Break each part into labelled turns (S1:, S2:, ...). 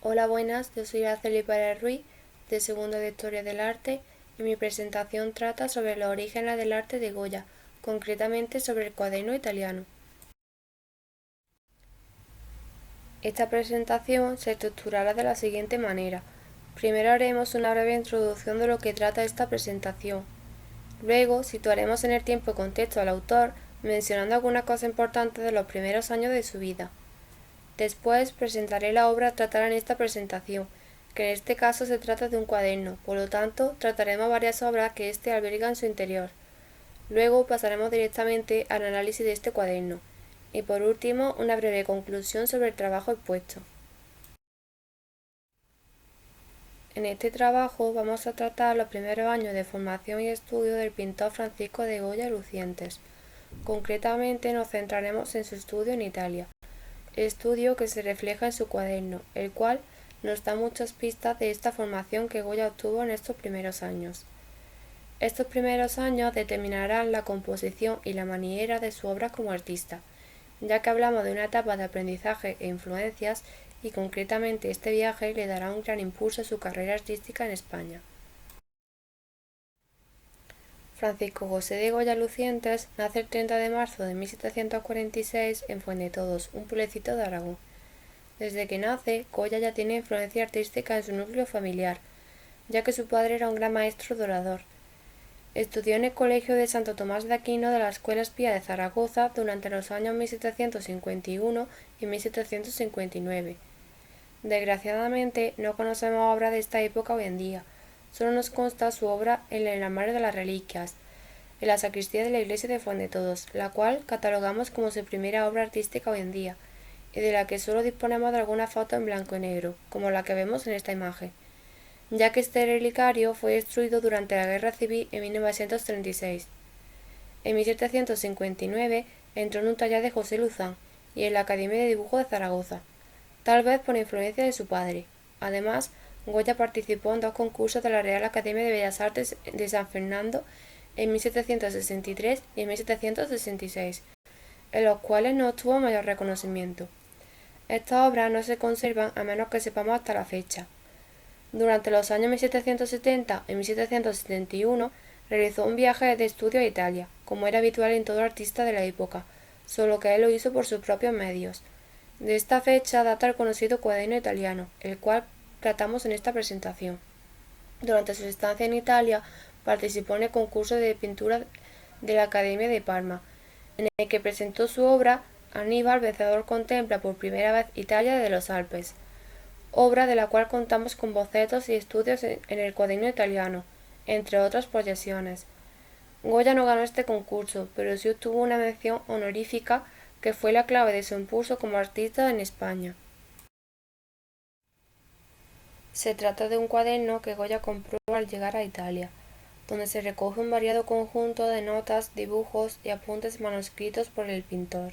S1: Hola, buenas, yo soy Araceli Pérez Ruiz, de segundo de Historia del Arte, y mi presentación trata sobre los orígenes del arte de Goya, concretamente sobre el cuaderno italiano. Esta presentación se estructurará de la siguiente manera. Primero haremos una breve introducción de lo que trata esta presentación. Luego situaremos en el tiempo y contexto al autor, mencionando algunas cosas importantes de los primeros años de su vida. Después presentaré la obra tratada en esta presentación, que en este caso se trata de un cuaderno, por lo tanto trataremos varias obras que éste alberga en su interior. Luego pasaremos directamente al análisis de este cuaderno, y por último una breve conclusión sobre el trabajo expuesto. En este trabajo vamos a tratar los primeros años de formación y estudio del pintor Francisco de Goya Lucientes. Concretamente nos centraremos en su estudio en Italia, estudio que se refleja en su cuaderno, el cual nos da muchas pistas de esta formación que Goya obtuvo en estos primeros años. Estos primeros años determinarán la composición y la maniera de su obra como artista, ya que hablamos de una etapa de aprendizaje e influencias y concretamente este viaje le dará un gran impulso a su carrera artística en España. Francisco José de Goya Lucientes nace el 30 de marzo de 1746 en Fuendetodos, un pueblecito de Aragón. Desde que nace, Goya ya tiene influencia artística en su núcleo familiar, ya que su padre era un gran maestro dorador. Estudió en el Colegio de Santo Tomás de Aquino de la Escuela Espía de Zaragoza durante los años 1751 y 1759. Desgraciadamente, no conocemos obra de esta época hoy en día. Solo nos consta su obra en el armario de las reliquias, en la sacristía de la iglesia de Fuendetodos, la cual catalogamos como su primera obra artística hoy en día, y de la que solo disponemos de alguna foto en blanco y negro, como la que vemos en esta imagen, ya que este relicario fue destruido durante la Guerra Civil en 1936. En 1759 entró en un taller de José Luzán y en la Academia de Dibujo de Zaragoza, tal vez por influencia de su padre. Además, Goya participó en dos concursos de la Real Academia de Bellas Artes de San Fernando en 1763 y en 1766, en los cuales no obtuvo mayor reconocimiento. Estas obras no se conservan a menos que sepamos hasta la fecha. Durante los años 1770 y 1771 realizó un viaje de estudio a Italia, como era habitual en todo artista de la época, solo que él lo hizo por sus propios medios. De esta fecha data el conocido cuaderno italiano, el cual tratamos en esta presentación. Durante su estancia en Italia participó en el concurso de pintura de la Academia de Parma, en el que presentó su obra Aníbal vencedor contempla por primera vez Italia de los Alpes, obra de la cual contamos con bocetos y estudios en el cuaderno italiano, entre otras proyecciones. Goya no ganó este concurso, pero sí obtuvo una mención honorífica que fue la clave de su impulso como artista en España. Se trata de un cuaderno que Goya compró al llegar a Italia, donde se recoge un variado conjunto de notas, dibujos y apuntes manuscritos por el pintor,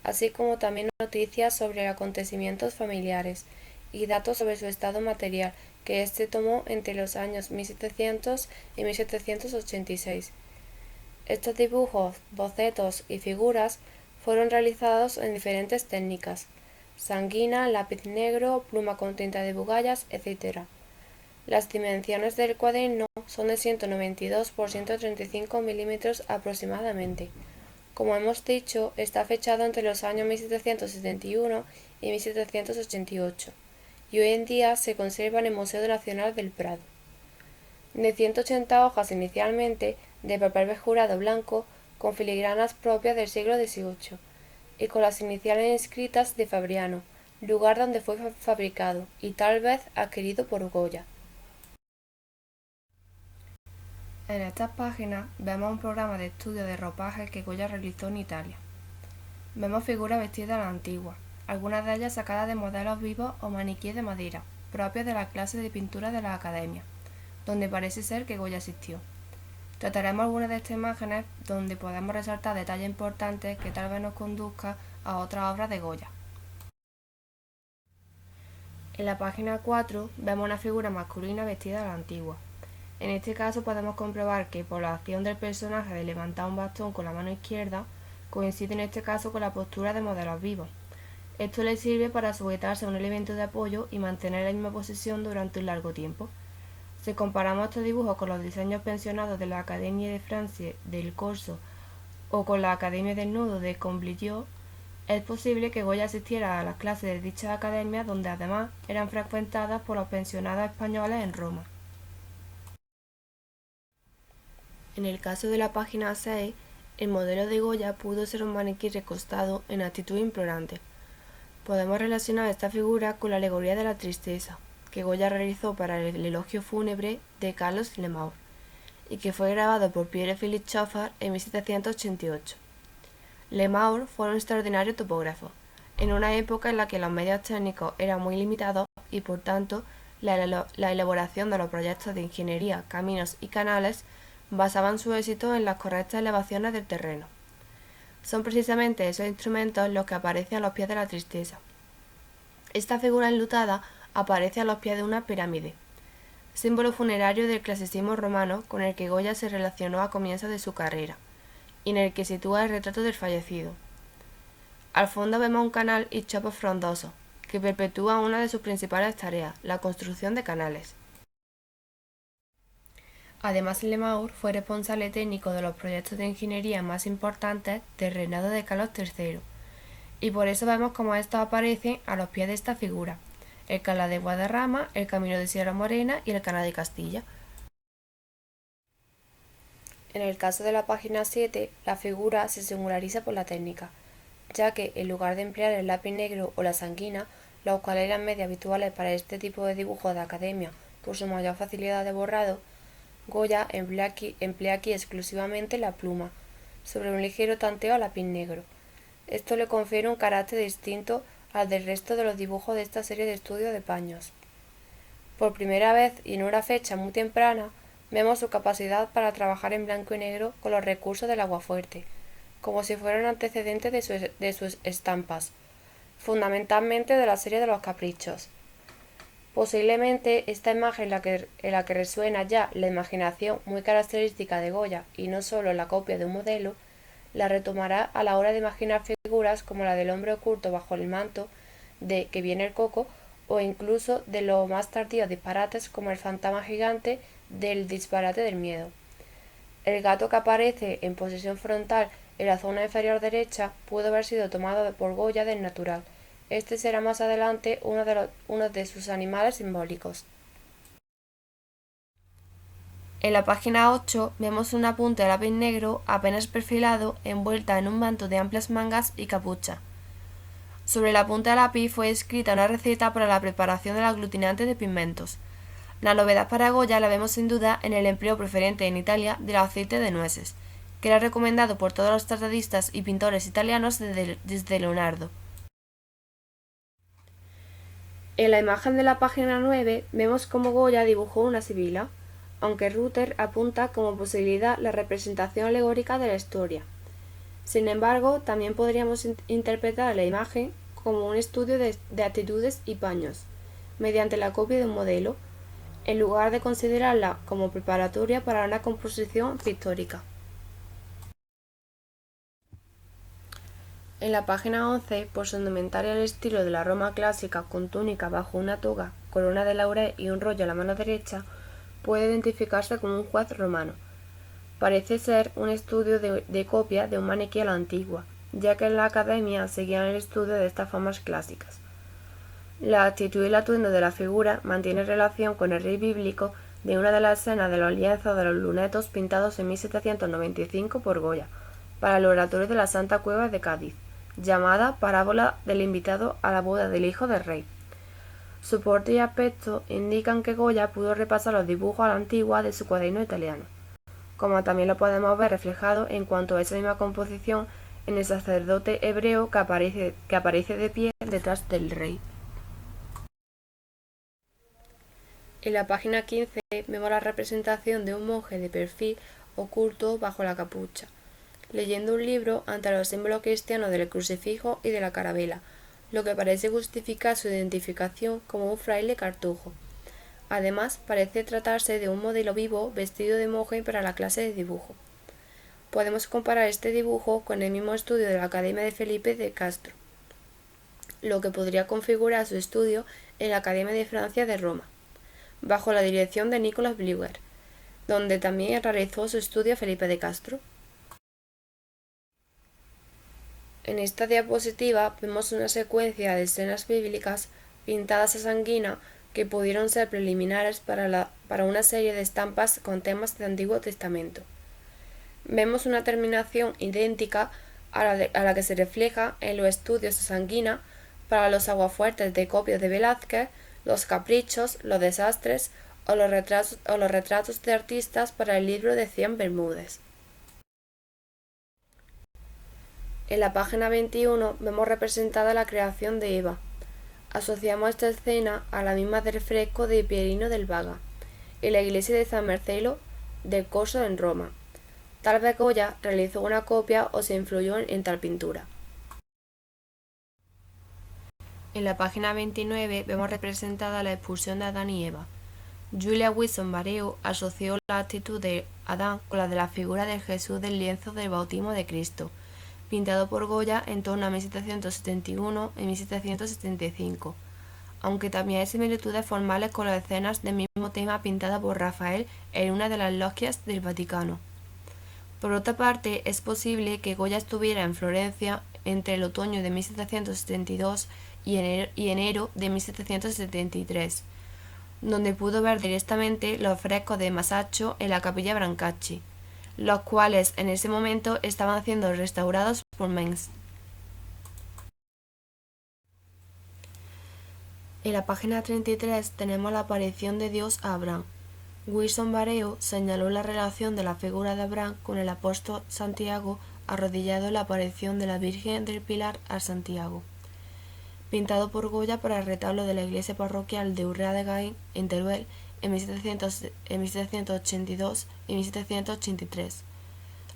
S1: así como también noticias sobre acontecimientos familiares y datos sobre su estado material que éste tomó entre los años 1700 y 1786. Estos dibujos, bocetos y figuras fueron realizados en diferentes técnicas: sanguina, lápiz negro, pluma con tinta de bugallas, etc. Las dimensiones del cuaderno son de 192 por 135 milímetros aproximadamente. Como hemos dicho, está fechado entre los años 1771 y 1788, y hoy en día se conserva en el Museo Nacional del Prado. De 180 hojas inicialmente, de papel jurado blanco, con filigranas propias del siglo XVIII, y con las iniciales inscritas de Fabriano, lugar donde fue fabricado, y tal vez adquirido por Goya. En estas páginas vemos un programa de estudio de ropaje que Goya realizó en Italia. Vemos figuras vestidas a la antigua, algunas de ellas sacadas de modelos vivos o maniquíes de madera, propios de la clase de pintura de la Academia, donde parece ser que Goya asistió. Trataremos algunas de estas imágenes donde podemos resaltar detalles importantes que tal vez nos conduzcan a otras obras de Goya. En la página 4 vemos una figura masculina vestida a la antigua. En este caso podemos comprobar que por la acción del personaje de levantar un bastón con la mano izquierda, coincide en este caso con la postura de modelos vivos. Esto le sirve para sujetarse a un elemento de apoyo y mantener la misma posición durante un largo tiempo. Si comparamos estos dibujos con los diseños pensionados de la Académie de France del Corso o con la Academia del Nudo de Cornblaillot, es posible que Goya asistiera a las clases de dichas academias, donde además eran frecuentadas por los pensionados españoles en Roma. En el caso de la página 6, el modelo de Goya pudo ser un maniquí recostado en actitud implorante. Podemos relacionar esta figura con la alegoría de la tristeza, que Goya realizó para el elogio fúnebre de Carlos Lemaur, y que fue grabado por Pierre-Philippe Chauffer en 1788. Lemaur fue un extraordinario topógrafo, en una época en la que los medios técnicos eran muy limitados y por tanto la elaboración de los proyectos de ingeniería, caminos y canales basaban su éxito en las correctas elevaciones del terreno. Son precisamente esos instrumentos los que aparecen a los pies de la tristeza. Esta figura enlutada aparece a los pies de una pirámide, símbolo funerario del clasicismo romano con el que Goya se relacionó a comienzos de su carrera, y en el que sitúa el retrato del fallecido. Al fondo vemos un canal y chopos frondosos, que perpetúan una de sus principales tareas, la construcción de canales. Además, Lemaur fue responsable técnico de los proyectos de ingeniería más importantes del reinado de Carlos III, y por eso vemos cómo estos aparecen a los pies de esta figura: el Canal de Guadarrama, el Camino de Sierra Morena y el Canal de Castilla. En el caso de la página 7, la figura se singulariza por la técnica, ya que en lugar de emplear el lápiz negro o la sanguina, los cuales eran medios habituales para este tipo de dibujos de academia por su mayor facilidad de borrado, Goya emplea aquí exclusivamente la pluma, sobre un ligero tanteo a lápiz negro. Esto le confiere un carácter distinto al del resto de los dibujos de esta serie de estudios de paños. Por primera vez y en una fecha muy temprana, vemos su capacidad para trabajar en blanco y negro con los recursos del aguafuerte, como si fueran antecedentes de sus estampas, fundamentalmente de la serie de los caprichos. Posiblemente esta imagen en la que resuena ya la imaginación muy característica de Goya y no solo la copia de un modelo, la retomará a la hora de imaginar figuras como la del hombre oculto bajo el manto de Que viene el coco, o incluso de los más tardíos disparates como el fantasma gigante del disparate del miedo. El gato que aparece en posición frontal en la zona inferior derecha pudo haber sido tomado por Goya del natural. Este será más adelante uno de sus animales simbólicos. En la página 8 vemos un apunte a lápiz negro apenas perfilado envuelta en un manto de amplias mangas y capucha. Sobre la punta de lápiz fue escrita una receta para la preparación del aglutinante de pigmentos. La novedad para Goya la vemos sin duda en el empleo preferente en Italia del aceite de nueces, que era recomendado por todos los tratadistas y pintores italianos desde Leonardo. En la imagen de la página 9 vemos cómo Goya dibujó una sibila, aunque Ruther apunta como posibilidad la representación alegórica de la historia. Sin embargo, también podríamos interpretar la imagen como un estudio de actitudes y paños, mediante la copia de un modelo, en lugar de considerarla como preparatoria para una composición pictórica. En la página 11, por su indumentaria al estilo de la Roma clásica con túnica bajo una toga, corona de laurel y un rollo a la mano derecha, puede identificarse como un juez romano. Parece ser un estudio de copia de un maniquí a la antigua, ya que en la academia seguían el estudio de estas formas clásicas. La actitud y el atuendo de la figura mantiene relación con el rey bíblico de una de las escenas de los lienzos de los lunetos pintados en 1795 por Goya, para el oratorio de la Santa Cueva de Cádiz, llamada Parábola del invitado a la boda del hijo del rey. Su porte y aspecto indican que Goya pudo repasar los dibujos a la antigua de su cuaderno italiano, como también lo podemos ver reflejado en cuanto a esa misma composición en el sacerdote hebreo que aparece de pie detrás del rey. En la página 15 vemos la representación de un monje de perfil oculto bajo la capucha, leyendo un libro ante los símbolos cristianos del crucifijo y de la carabela, lo que parece justificar su identificación como un fraile cartujo. Además, parece tratarse de un modelo vivo vestido de monje para la clase de dibujo. Podemos comparar este dibujo con el mismo estudio de la Academia de Felipe de Castro. lo que podría configurar su estudio en la Academia de Francia de Roma, bajo la dirección de Nicolas Bleuler, donde también realizó su estudio Felipe de Castro. En esta diapositiva vemos una secuencia de escenas bíblicas pintadas a sanguina que pudieron ser preliminares para una serie de estampas con temas del Antiguo Testamento. Vemos una terminación idéntica a la que se refleja en los estudios a sanguina para los aguafuertes de copias de Velázquez, los caprichos, los desastres o los retratos de artistas para el libro de 100 Bermúdez. En la página 21 vemos representada la creación de Eva. Asociamos esta escena a la misma del fresco de Pierino del Vaga, en la iglesia de San Marcelo del Corso en Roma. Tal vez Goya realizó una copia o se influyó en tal pintura. En la página 29 vemos representada la expulsión de Adán y Eva. Julia Wilson-Barreu asoció la actitud de Adán con la de la figura de Jesús del lienzo del bautismo de Cristo, pintado por Goya en torno a 1771 y 1775, aunque también hay similitudes formales con las escenas del mismo tema pintadas por Rafael en una de las logias del Vaticano. Por otra parte, es posible que Goya estuviera en Florencia entre el otoño de 1772 y enero de 1773, donde pudo ver directamente los frescos de Masaccio en la Capilla Brancacci, los cuales en ese momento estaban siendo restaurados por Mengs. En la página 33 tenemos la aparición de Dios a Abraham. Wilson-Barreu señaló la relación de la figura de Abraham con el apóstol Santiago arrodillado en la aparición de la Virgen del Pilar a Santiago, pintado por Goya para el retablo de la iglesia parroquial de Urrea de Gain en Teruel en 1782 y 1783.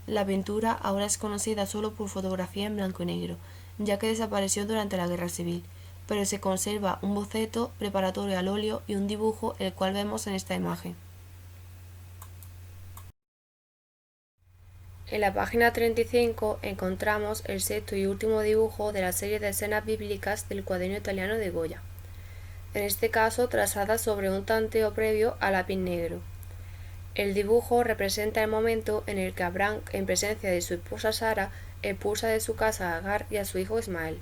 S1: La pintura ahora es conocida solo por fotografía en blanco y negro, ya que desapareció durante la Guerra Civil, pero se conserva un boceto preparatorio al óleo y un dibujo el cual vemos en esta imagen. En la página 35 encontramos el sexto y último dibujo de la serie de escenas bíblicas del cuaderno italiano de Goya, en este caso trazada sobre un tanteo previo al lápiz negro. El dibujo representa el momento en el que Abraham, en presencia de su esposa Sara, expulsa de su casa a Agar y a su hijo Ismael.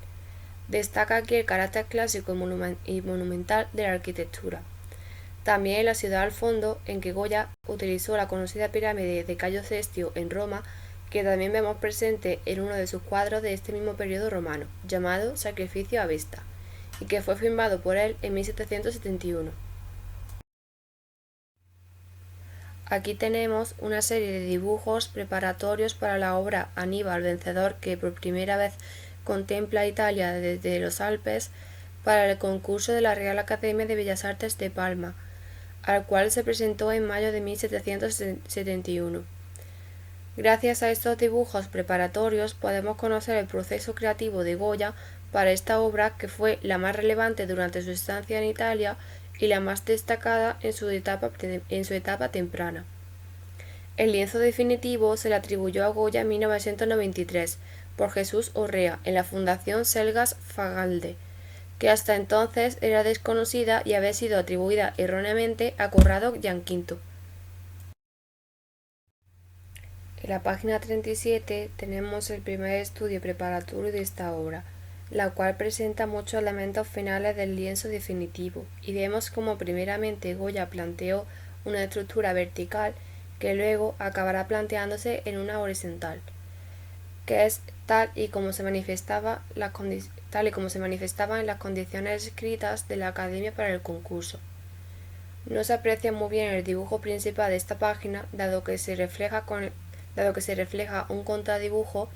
S1: Destaca aquí el carácter clásico y monumental de la arquitectura. También la ciudad al fondo, en que Goya utilizó la conocida pirámide de Cayo Cestio en Roma, que también vemos presente en uno de sus cuadros de este mismo periodo romano, llamado Sacrificio a Vesta, y que fue firmado por él en 1771. Aquí tenemos una serie de dibujos preparatorios para la obra Aníbal Vencedor, que por primera vez contempla Italia desde los Alpes, para el concurso de la Real Academia de Bellas Artes de Palma, al cual se presentó en mayo de 1771. Gracias a estos dibujos preparatorios podemos conocer el proceso creativo de Goya para esta obra, que fue la más relevante durante su estancia en Italia y la más destacada en su etapa temprana. El lienzo definitivo se le atribuyó a Goya en 1993 por Jesús Urrea en la Fundación Selgas Fagalde, que hasta entonces era desconocida y había sido atribuida erróneamente a Corrado Gianquinto. En la página 37 tenemos el primer estudio preparatorio de esta obra, la cual presenta muchos elementos finales del lienzo definitivo, y vemos cómo primeramente Goya planteó una estructura vertical que luego acabará planteándose en una horizontal, que es tal y como se manifestaba en las condiciones escritas de la Academia para el concurso. No se aprecia muy bien el dibujo principal de esta página, dado que se refleja un contradibujo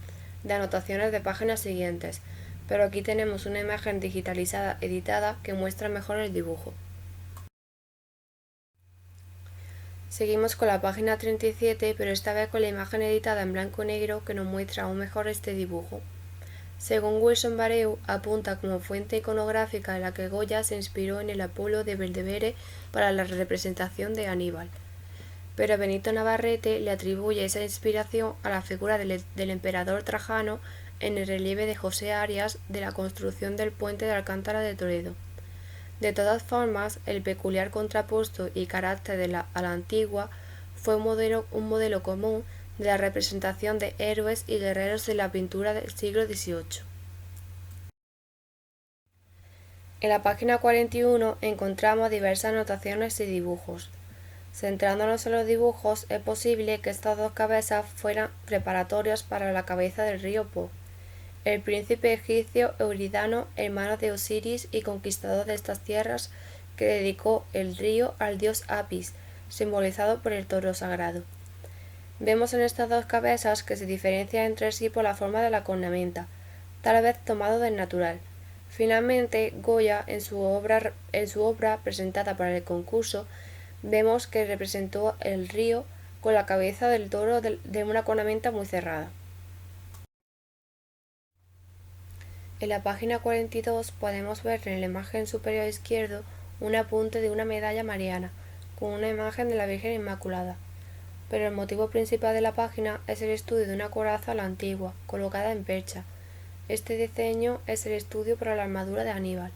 S1: de anotaciones de páginas siguientes, pero aquí tenemos una imagen digitalizada editada que muestra mejor el dibujo. Seguimos con la página 37, pero esta vez con la imagen editada en blanco y negro que nos muestra aún mejor este dibujo. Según Wilson-Barreu, apunta como fuente iconográfica en la que Goya se inspiró en el Apolo de Belvedere para la representación de Aníbal, pero Benito Navarrete le atribuye esa inspiración a la figura del emperador Trajano en el relieve de José Arias de la construcción del puente de Alcántara de Toledo. De todas formas, el peculiar contrapuesto y carácter a la antigua fue un modelo común de la representación de héroes y guerreros de la pintura del siglo XVIII. En la página 41 encontramos diversas anotaciones y dibujos. Centrándonos en los dibujos, es posible que estas dos cabezas fueran preparatorios para la cabeza del río Po, el príncipe egipcio Euridano, hermano de Osiris y conquistador de estas tierras, que dedicó el río al dios Apis, simbolizado por el toro sagrado. Vemos en estas dos cabezas que se diferencian entre sí por la forma de la cornamenta, tal vez tomado del natural. Finalmente, Goya, en su obra presentada para el concurso, vemos que representó el río con la cabeza del toro de una cornamenta muy cerrada. En la página 42 podemos ver en la imagen superior izquierdo un apunte de una medalla mariana, con una imagen de la Virgen Inmaculada. Pero el motivo principal de la página es el estudio de una coraza a la antigua, colocada en percha. Este diseño es el estudio para la armadura de Aníbal.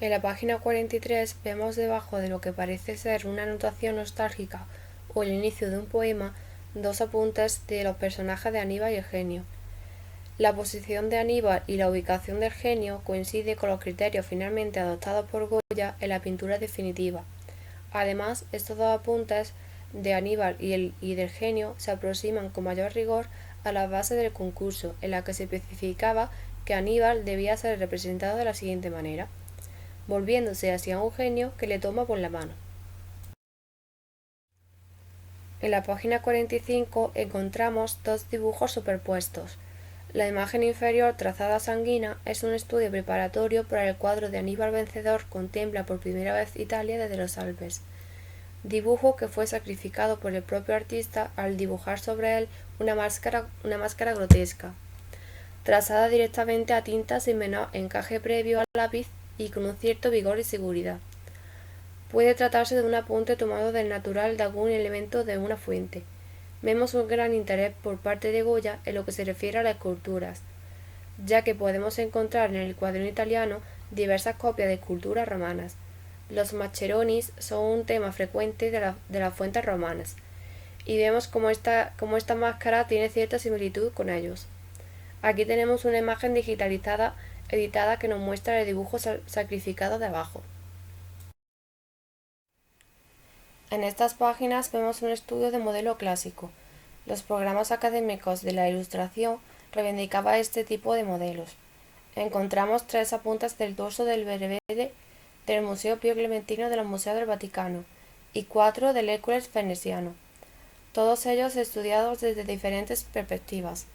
S1: En la página 43 vemos debajo de lo que parece ser una anotación nostálgica o el inicio de un poema, dos apuntes de los personajes de Aníbal y el genio. La posición de Aníbal y la ubicación del genio coincide con los criterios finalmente adoptados por Goya en la pintura definitiva. Además, estos dos apuntes de Aníbal y del genio se aproximan con mayor rigor a la base del concurso, en la que se especificaba que Aníbal debía ser representado de la siguiente manera, volviéndose hacia un genio que le toma por la mano. En la página 45 encontramos dos dibujos superpuestos. La imagen inferior, trazada sanguínea, es un estudio preparatorio para el cuadro de Aníbal vencedor contempla por primera vez Italia desde los Alpes, dibujo que fue sacrificado por el propio artista al dibujar sobre él una máscara grotesca, trazada directamente a tinta sin menor encaje previo al lápiz y con un cierto vigor y seguridad. Puede tratarse de un apunte tomado del natural de algún elemento de una fuente. Vemos un gran interés por parte de Goya en lo que se refiere a las esculturas, ya que podemos encontrar en el cuaderno italiano diversas copias de esculturas romanas. Los macheronis son un tema frecuente de las fuentes romanas, y vemos cómo esta máscara tiene cierta similitud con ellos. Aquí tenemos una imagen digitalizada editada que nos muestra el dibujo sacrificado de abajo. En estas páginas vemos un estudio de modelo clásico. Los programas académicos de la Ilustración reivindicaban este tipo de modelos. Encontramos tres apuntes del dorso del Belvedere del Museo Pío Clementino de los Museos del Vaticano y 4 del Hércules veneciano, todos ellos estudiados desde diferentes perspectivas.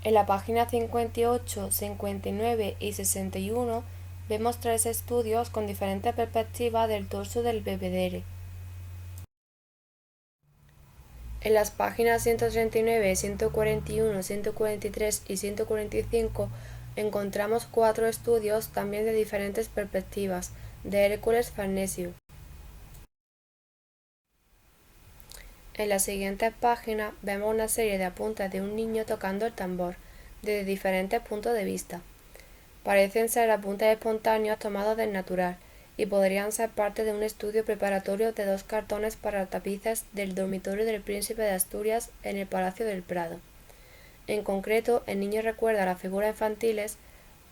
S1: En la página 58, 59 y 61 vemos tres estudios con diferentes perspectivas del torso del Belvedere. En las páginas 139, 141, 143 y 145 encontramos 4 estudios también de diferentes perspectivas de Hércules Farnesio. En la siguiente página vemos una serie de apuntes de un niño tocando el tambor desde diferentes puntos de vista. Parecen ser apuntes espontáneos tomados del natural y podrían ser parte de un estudio preparatorio de 2 cartones para tapices del dormitorio del príncipe de Asturias en el Palacio del Prado. En concreto, el niño recuerda las figuras infantiles,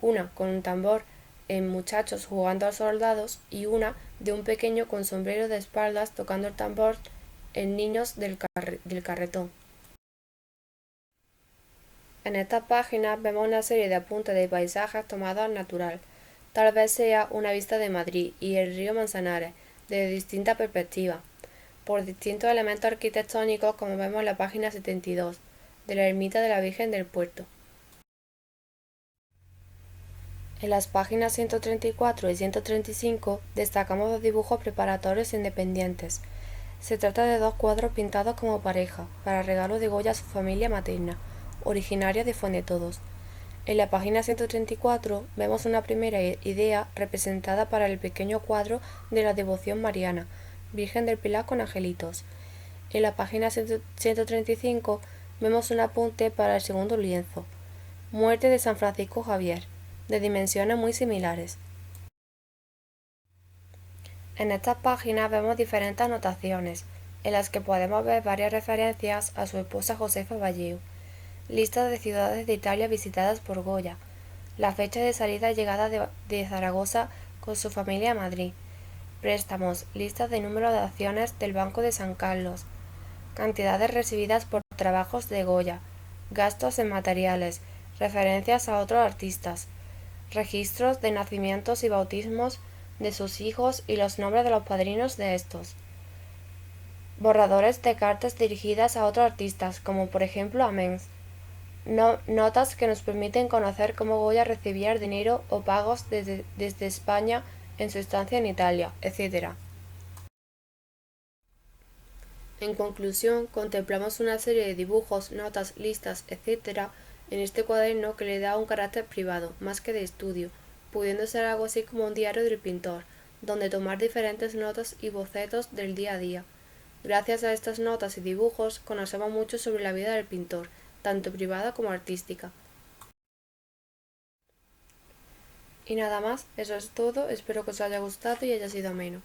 S1: una con un tambor en muchachos jugando a soldados y una de un pequeño con sombrero de espaldas tocando el tambor en niños del carretón. En esta página vemos una serie de apuntes de paisajes tomados al natural. Tal vez sea una vista de Madrid y el río Manzanares, desde distintas perspectivas, por distintos elementos arquitectónicos como vemos en la página 72, de la ermita de la Virgen del Puerto. En las páginas 134 y 135 destacamos 2 dibujos preparatorios independientes. Se trata de 2 cuadros pintados como pareja, para regalo de Goya a su familia materna, originaria de Fuendetodos. En la página 134 vemos una primera idea representada para el pequeño cuadro de la devoción mariana, Virgen del Pilar con angelitos. En la página 135 vemos un apunte para el segundo lienzo, Muerte de San Francisco Javier, de dimensiones muy similares. En estas páginas vemos diferentes anotaciones, en las que podemos ver varias referencias a su esposa Josefa Valleu, listas de ciudades de Italia visitadas por Goya, la fecha de salida y llegada de Zaragoza con su familia a Madrid, préstamos, listas de número de acciones del Banco de San Carlos, cantidades recibidas por trabajos de Goya, gastos en materiales, referencias a otros artistas, registros de nacimientos y bautismos de sus hijos y los nombres de los padrinos de estos, borradores de cartas dirigidas a otros artistas, como por ejemplo a Mengs, notas que nos permiten conocer cómo Goya recibía el dinero o pagos desde España en su estancia en Italia, etc. En conclusión, contemplamos una serie de dibujos, notas, listas, etc. en este cuaderno que le da un carácter privado, más que de estudio, pudiendo ser algo así como un diario del pintor, donde tomar diferentes notas y bocetos del día a día. Gracias a estas notas y dibujos conocemos mucho sobre la vida del pintor, tanto privada como artística. Y nada más, eso es todo, espero que os haya gustado y haya sido ameno.